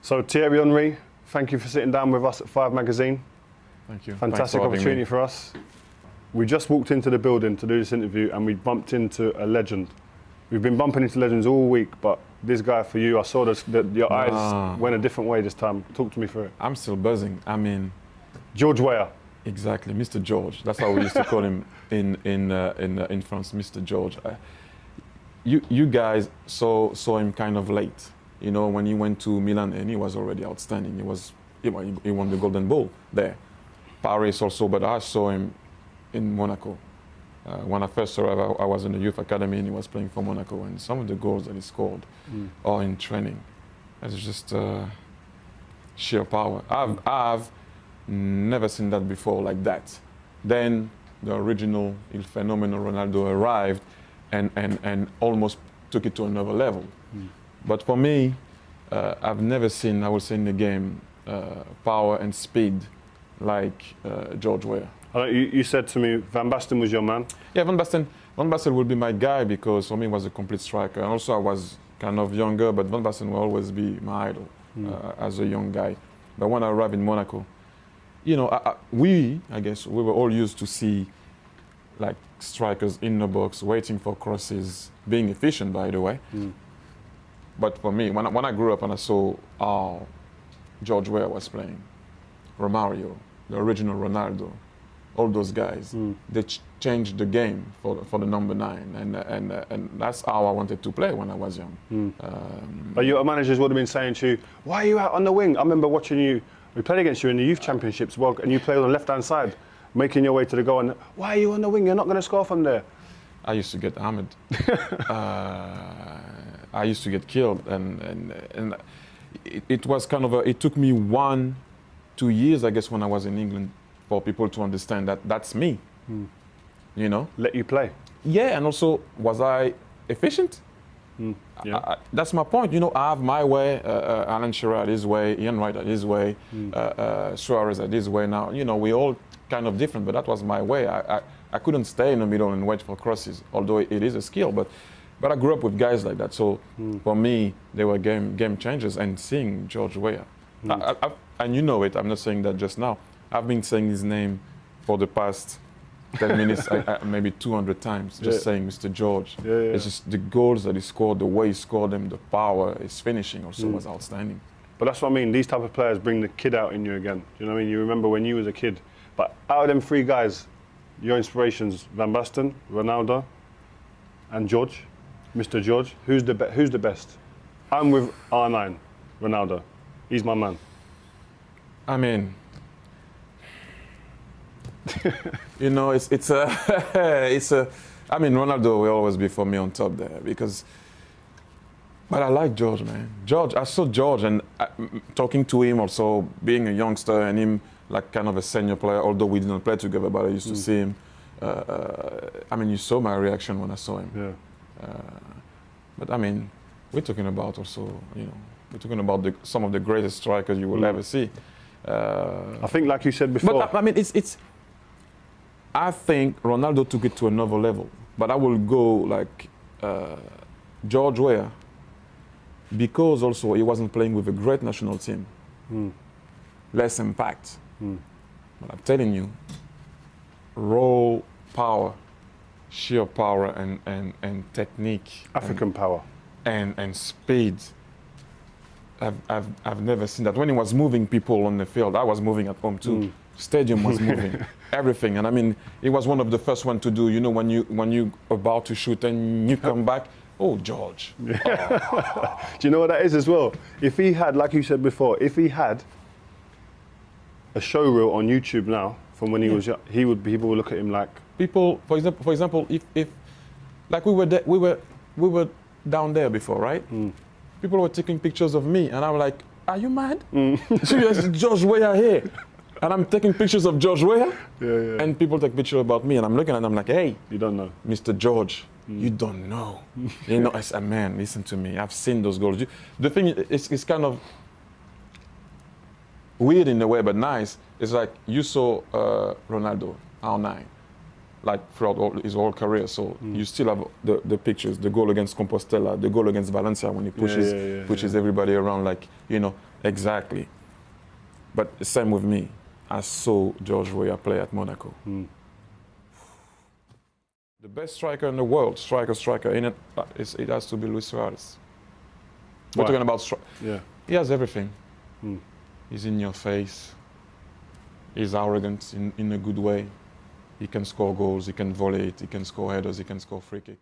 So Thierry Henry, thank you for sitting down with us at 5 Magazine. Thank you. Fantastic opportunity for us. We just walked into the building to do this interview and we bumped into a legend. We've been bumping into legends all week, but this guy for you, I saw that your eyes went a different way this time. Talk to me through it. I'm still buzzing. I mean, George Weah. Exactly, Mr. George. That's how we used to call him in France, Mr. George. You guys saw him kind of late. You know, when he went to Milan, and he was already outstanding. He won the Golden Ball there. Paris also, but I saw him in Monaco. When I first saw him, I was in the youth academy and he was playing for Monaco. And some of the goals that he scored are in training. It's just sheer power. I've never seen that before like that. Then the original Il Fenomeno Ronaldo arrived and almost took it to another level. But for me, I've never seen, I would say in the game, power and speed like George Weah. You said to me, Van Basten was your man? Yeah, Van Basten will be my guy because for me he was a complete striker. And also I was kind of younger, but Van Basten will always be my idol as a young guy. But when I arrived in Monaco, you know, I guess we were all used to see like strikers in the box, waiting for crosses, being efficient, by the way. But for me, when I grew up and I saw how George Weah was playing, Romario, the original Ronaldo, all those guys, they changed the game for the number 9, and that's how I wanted to play when I was young. But your managers would have been saying to you, "Why are you out on the wing?" I remember watching you. We played against you in the youth championships, and you played on the left-hand side, making your way to the goal. And why are you on the wing? You're not going to score from there. I used to get hammered. I used to get killed, and it was kind of it took me 1-2 years, I guess, when I was in England, for people to understand that that's me. You know, let you play. Yeah, and also was I efficient? Yeah. That's my point. You know, I have my way. Alan Shearer had his way. Ian Wright had his way. Suarez had his way. Now, you know, we're all kind of different, but that was my way. I couldn't stay in the middle and wait for crosses, although it is a skill. But I grew up with guys like that. So for me, they were game changers. And seeing George Weah, and you know it. I'm not saying that just now. I've been saying his name for the past 10 minutes, maybe 200 times, just saying Mr. George. It's just the goals that he scored, the way he scored them, the power, his finishing also was outstanding. But that's what I mean. These type of players bring the kid out in you again. Do you know what I mean? You remember when you was a kid. But out of them 3 guys, your inspirations: Van Basten, Ronaldo, and George, Mr. George. Who's the best? I'm with R9, Ronaldo. He's my man. I mean, you know, it's a I mean, Ronaldo will always be for me on top there because, but I like George, man. George, I saw George and talking to him also, being a youngster and him like kind of a senior player, although we didn't play together, but I used to see him. I mean, you saw my reaction when I saw him. Yeah. But I mean, we're talking about also, you know, we're talking about some of the greatest strikers you will ever see. I think, like you said before. But I mean, I think Ronaldo took it to another level. But I will go like George Weah, because also he wasn't playing with a great national team. Less impact. But I'm telling you, raw power, sheer power and technique. African power. And speed. I've never seen that. When he was moving people on the field, I was moving at home too. Stadium was moving, everything. And I mean, he was one of the first one to do, you know, when you about to shoot and you come back, oh, George. Do you know what that is as well? If he had, like you said before, if he had a show reel on YouTube now from when he was young, people would look at him like. People, for example, if like we were down there before, right? People were taking pictures of me, and I'm like, "Are you mad? Seriously, George Weah here." And I'm taking pictures of George Weah, and people take pictures about me, and I'm looking at them like, "Hey, you don't know, Mr. George, you don't know." You know, I said, "Man, listen to me. I've seen those goals." The thing is kind of weird in a way, but nice. It's like you saw Ronaldo, R9, like throughout his whole career. So you still have the pictures, the goal against Compostela, the goal against Valencia when he pushes everybody around, like, you know, exactly. But the same with me. I saw George Weah play at Monaco. The best striker in the world, striker in it, it has to be Luis Suarez. We're talking about he has everything. He's in your face. He's arrogant in a good way. He can score goals, he can volley it, he can score headers, he can score free kick.